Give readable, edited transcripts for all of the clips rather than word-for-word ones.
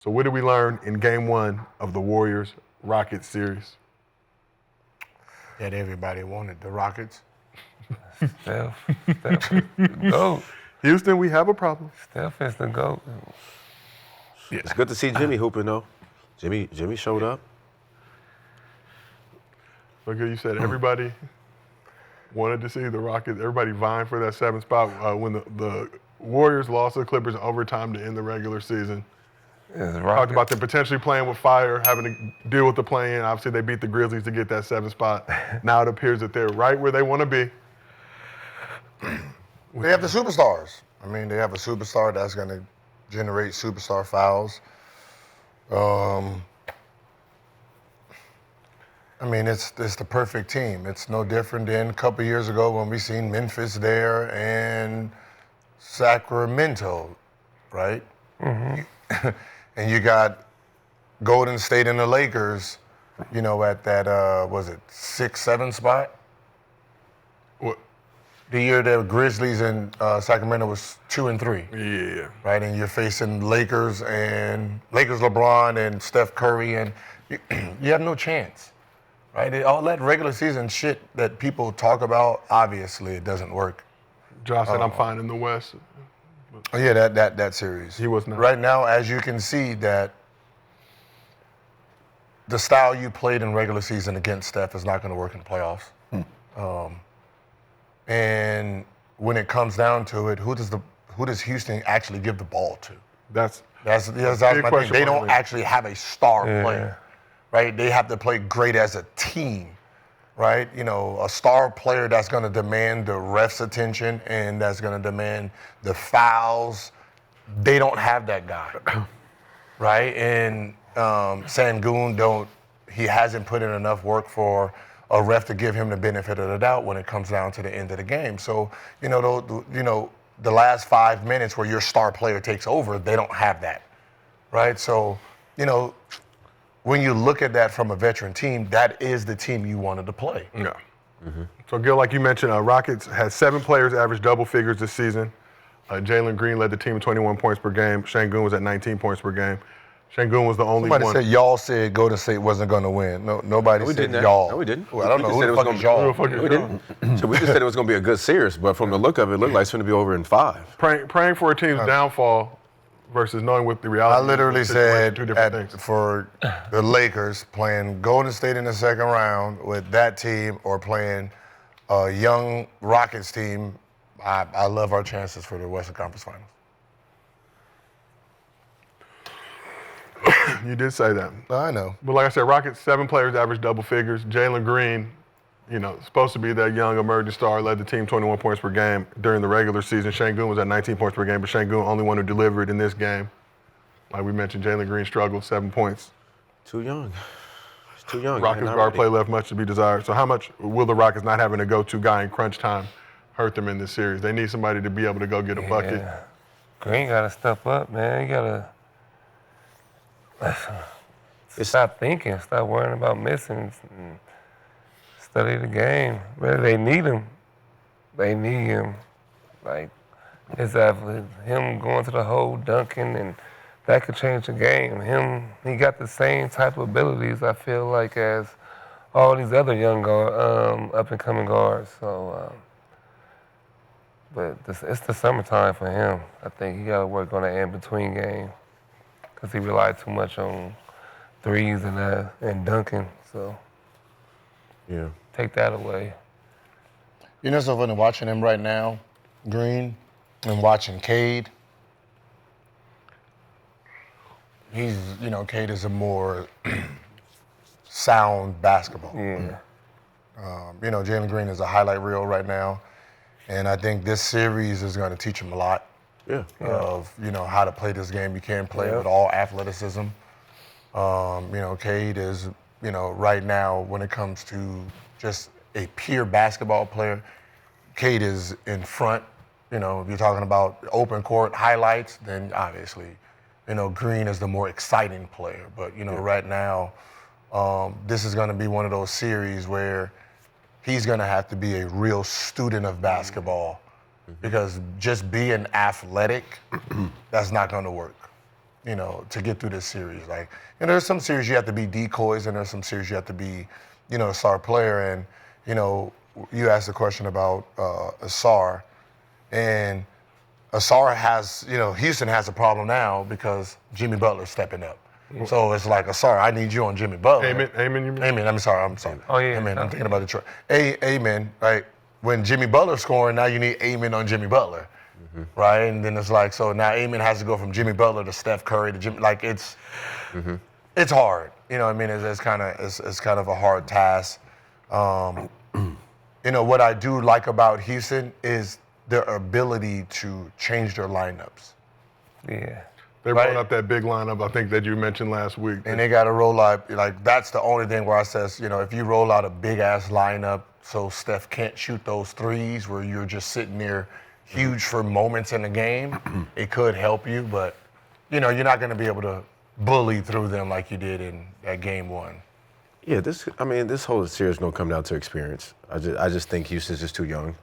So what did we learn in Game 1 of the Warriors-Rockets series? That everybody wanted the Rockets. Steph is the GOAT. Houston, we have a problem. Steph is the GOAT. It's good to see Jimmy hooping, though. Jimmy showed up. Look, you said everybody wanted to see the Rockets. Everybody vying for that 7th spot when the Warriors lost to the Clippers in overtime to end the regular season. Talked about them potentially playing with fire, having to deal with the play-in. Obviously, they beat the Grizzlies to get that 7th spot. Now it appears that they're right where they want to be. They have the superstars. I mean, they have a superstar that's going to generate superstar fouls. I mean, it's the perfect team. It's no different than a couple years ago when we seen Memphis there and Sacramento, right? Mm-hmm. And you got Golden State and the Lakers, you know, at that, was it 6, 7 spot? What? The year the Grizzlies and Sacramento was 2 and 3. Yeah. Right, and you're facing Lakers, LeBron and Steph Curry, and you have no chance. Right, all that regular season shit that people talk about, obviously it doesn't work. Josh said I'm fine in the West. Oh yeah, that series. He was not. Right now, as you can see, that the style you played in regular season against Steph is not going to work in the playoffs. And when it comes down to it, who does Houston actually give the ball to? That's my thing. They don't actually have a star player, right? They have to play great as a team, right? You know, a star player that's going to demand the ref's attention and that's going to demand the fouls. They don't have that guy, right? And Sengun he hasn't put in enough work for a ref to give him the benefit of the doubt when it comes down to the end of the game. So, the last 5 minutes where your star player takes over, they don't have that, right? So, when you look at that from a veteran team, that is the team you wanted to play. Yeah. Mm-hmm. So, Gil, like you mentioned, Rockets had 7 players average double figures this season. Jaylen Green led the team with 21 points per game. Sengun was at 19 points per game. Sengun was the only one. Somebody said y'all said Golden State wasn't going to win. No, nobody said y'all. No, we didn't. Well, I don't know who the fuck is y'all. We didn't. So we just said it was going to be a good series, but from the look of it, it looked like it's going to be over in 5. Praying for a team's downfall versus knowing what the reality I literally said two different things. For the Lakers playing Golden State in the second round with that team or playing a young Rockets team, I love our chances for the Western Conference Finals. You did say that. I know. But like I said, Rockets, 7 players average double figures. Jaylen Green, supposed to be that young emerging star, led the team 21 points per game during the regular season. Sengun was at 19 points per game, but Sengun only one who delivered in this game. Like we mentioned, Jaylen Green struggled, 7 points. Too young. He's too young. Rockets guard play left much to be desired. So how much will the Rockets not having a go-to guy in crunch time hurt them in this series? They need somebody to be able to go get a bucket. Green got to step up, man. You got to stop thinking, stop worrying about missing, and study the game. Whether they need him, they need him. Like his athlete, him going to the hole, dunking, and that could change the game. He got the same type of abilities, I feel like, as all these other young up-and-coming guards. So, but it's the summertime for him. I think he got to work on the in-between game because he relied too much on threes and dunking. So, yeah, take that away. You know, so funny watching him right now, Green, and watching Cade. Cade is a more sound basketball player. Jaylen Green is a highlight reel right now, and I think this series is going to teach him a lot of how to play this game. You can't play with all athleticism. Cade is right now when it comes to just a pure basketball player, Cade is in front. If you're talking about open court highlights, then obviously, Green is the more exciting player. But, right now, this is going to be one of those series where he's going to have to be a real student of basketball because just being athletic, that's not going to work. to get through this series. Like, and there's some series you have to be decoys, and there's some series you have to be, a star player. And, you asked a question about Asar, and Asar has, Houston has a problem now because Jimmy Butler's stepping up. So it's like, Asar, I need you on Jimmy Butler. Amen, you mean? Amen, I'm sorry. Oh, yeah. Amen, I'm thinking about Detroit. Amen, right? When Jimmy Butler's scoring, now you need Amen on Jimmy Butler, right? And then it's like, so now Amen has to go from Jimmy Butler to Steph Curry to Jimmy, like it's hard. It's kind of a hard task. What I do like about Houston is their ability to change their lineups. Yeah. They brought up that big lineup, I think, that you mentioned last week. And they got to roll out, that's the only thing where I says, if you roll out a big-ass lineup so Steph can't shoot those threes where you're just sitting there huge for moments in the game, it could help you. But, you're not going to be able to bully through them like you did in that game one. Yeah, this whole series is going to come down to experience. I just think Houston's just too young.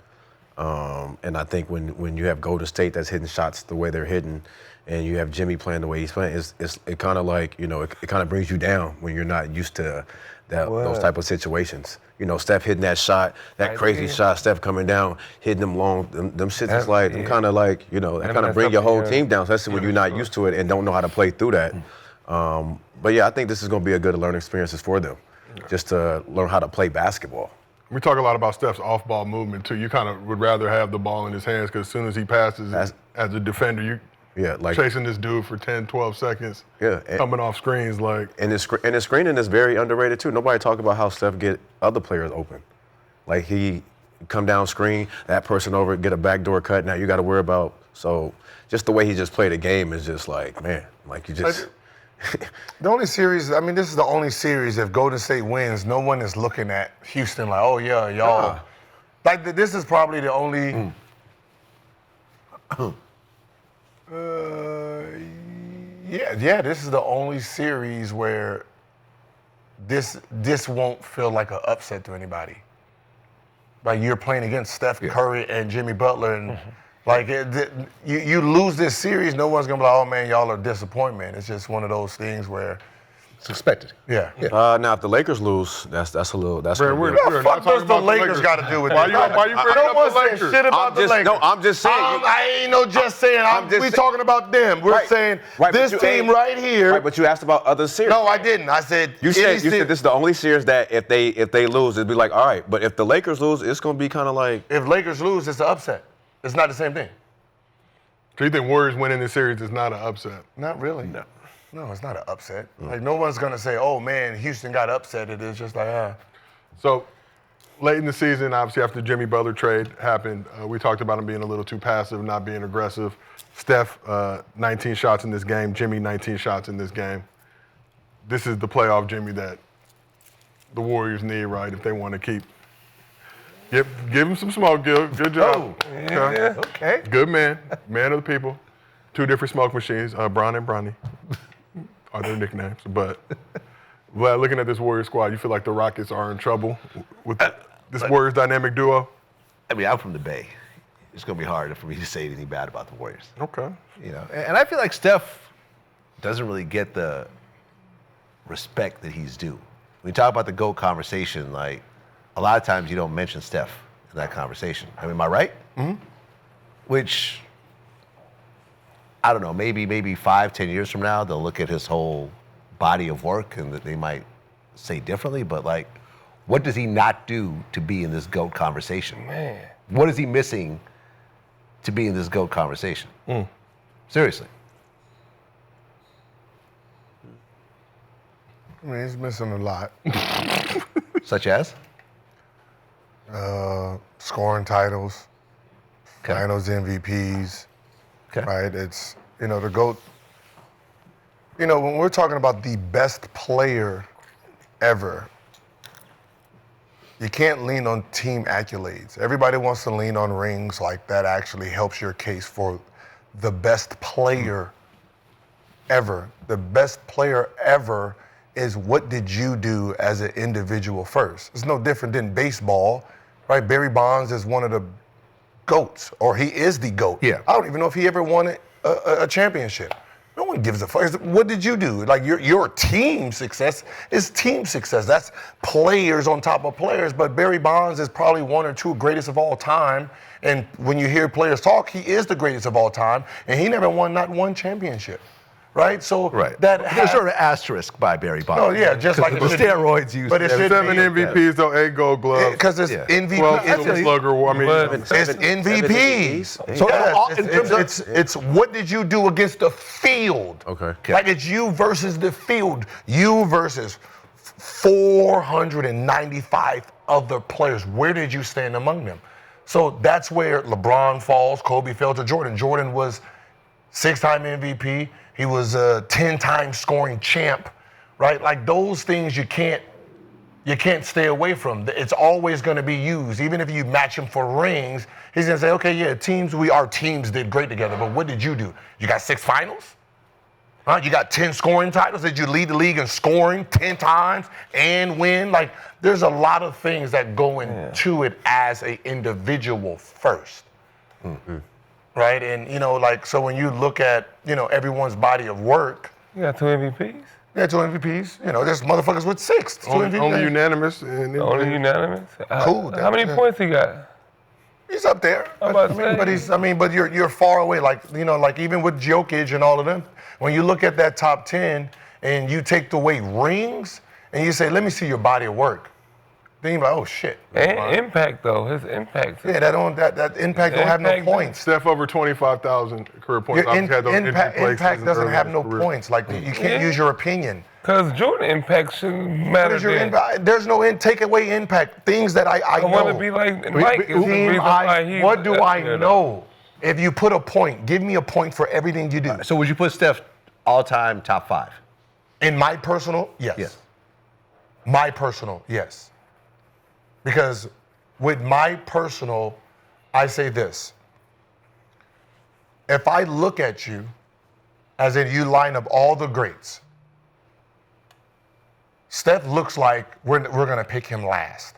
And I think when you have Golden State that's hitting shots the way they're hitting, and you have Jimmy playing the way he's playing, it kind of like, it kind of brings you down when you're not used to those type of situations. Steph hitting that shot, that crazy shot, Steph coming down, hitting them long, them shits is like, them kind of like, that kind of bring your whole team down, especially when you're not used to it and don't know how to play through that. But yeah, I think this is going to be a good learning experiences for them, just to learn how to play basketball. We talk a lot about Steph's off-ball movement, too. You kind of would rather have the ball in his hands because as soon as he passes, as a defender, chasing this dude for 10, 12 seconds, coming off screens like. And his screening is very underrated, too. Nobody talk about how Steph get other players open. Like, he come down screen, that person over, get a backdoor cut. Now you got to worry about. So just the way he just played the game is just like, man, like you just. The only series, this is the only series, if Golden State wins, no one is looking at Houston like, oh, yeah, y'all. Nah. Like, this is probably the only. This is the only series where this won't feel like an upset to anybody. Like, you're playing against Steph Curry and Jimmy Butler, and you lose this series, no one's gonna be like, oh man, y'all are disappointment. It's just one of those things where it's expected. Yeah. Now if the Lakers lose, that's a little. That's we're what not does talking the about Lakers got to do with why this? Why you bringing up the Lakers? Shit about the Lakers. No, I'm just saying. I ain't no just saying. We talking about them. We're saying this team right here. Right, but you asked about other series. No, I didn't. I said you said this is the only series that if they lose, it'd be like, all right. But if the Lakers lose, it's gonna be kind of like. If Lakers lose, it's an upset. It's not the same thing. Do you think Warriors winning this series is not an upset? Not really. No, it's not an upset. Like, no one's going to say, oh, man, Houston got upset. It is just like, So, late in the season, obviously after the Jimmy Butler trade happened, we talked about him being a little too passive, not being aggressive. Steph, 19 shots in this game. Jimmy, 19 shots in this game. This is the playoff Jimmy that the Warriors need, right, if they want to keep. Give him some smoke, Gil. Good job. Okay. Good man. Man of the people. Two different smoke machines, Bron and Bronny are their nicknames. But Vlad, looking at this Warriors squad, you feel like the Rockets are in trouble with this Warriors dynamic duo? I'm from the Bay. It's going to be hard for me to say anything bad about the Warriors. Okay. And I feel like Steph doesn't really get the respect that he's due. When you talk about the GOAT conversation, like, a lot of times you don't mention Steph in that conversation. Am I right? Mm-hmm. Which, I don't know, maybe 5, 10 years from now, they'll look at his whole body of work and that they might say differently. But, like, what does he not do to be in this GOAT conversation? Man. What is he missing to be in this GOAT conversation? Seriously. He's missing a lot. Such as? Scoring titles, finals MVPs, right? It's, the GOAT. When we're talking about the best player ever, you can't lean on team accolades. Everybody wants to lean on rings, like that actually helps your case for the best player ever. The best player ever is what did you do as an individual first. It's no different than baseball, right? Barry Bonds is one of the GOATs, or he is the GOAT. Yeah. I don't even know if he ever won a championship. No one gives a fuck. What did you do? Like your team success is team success. That's players on top of players. But Barry Bonds is probably one or two greatest of all time. And when you hear players talk, he is the greatest of all time. And he never won not one championship. Right? So there's sort of an asterisk by Barry Bonds. Oh, yeah, just like the steroids used. But it should 7 MVPs, though, 8 Gold Gloves. Because it's MVP. 12 Silver Slugger. It's MVPs. So it's what did you do against the field? Okay. Like it's you versus the field. You versus 495 other players. Where did you stand among them? So that's where LeBron falls, Kobe fell to Jordan. Jordan was 6-time MVP. He was a 10-time scoring champ, right? Like those things you can't stay away from. It's always going to be used. Even if you match him for rings, he's going to say, okay, yeah, our teams did great together, but what did you do? You got 6 finals? Huh? You got 10 scoring titles? Did you lead the league in scoring 10 times and win? Like there's a lot of things that go into it as an individual first. Mm-hmm. Right, and so when you look at everyone's body of work, you got 2 MVPs. Yeah, 2 MVPs. There's motherfuckers with 6. Only unanimous. Only unanimous. Cool. How many points he got? He's up there. But you're far away. Like even with Jokic and all of them, when you look at that top 10 and you take away rings and you say, let me see your body of work. Then you're like, oh shit. And impact though, his impact. Yeah, that impact don't have no points. Steph over 25,000 career points. Impact doesn't have no points. Like you can't use your opinion. Because Jordan impact shouldn't matter. There's no take away impact. Things that I know. I want to be like Mike. What do I know? If you put a point, give me a point for everything you do. So would you put Steph all-time top 5? In my personal, yes. My personal, yes. Because with my personal, I say this. If I look at you, as in you line up all the greats, Steph looks like we're going to pick him last,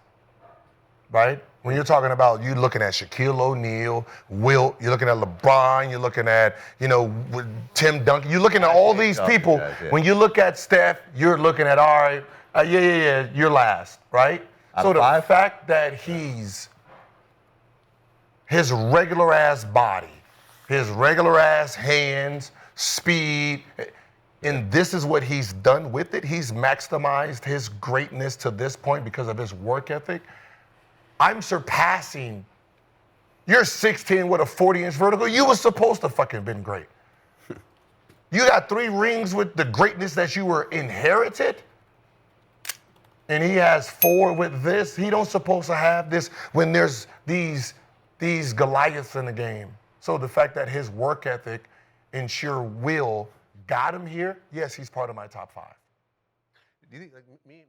right? When you're talking about you looking at Shaquille O'Neal, Wilt, you're looking at LeBron, you're looking at, Tim Duncan, you're looking at all these people. When you look at Steph, you're looking at, all right, you're last, right? So the fact that his regular ass body, his regular ass hands, speed, and this is what he's done with it. He's maximized his greatness to this point because of his work ethic. I'm surpassing. You're 6'10" with a 40-inch vertical. You were supposed to fucking been great. You got 3 rings with the greatness that you were inherited. And he has 4 with this. He don't supposed to have this when there's these Goliaths in the game. So the fact that his work ethic and sheer will got him here, yes, he's part of my top 5. Do you think, like me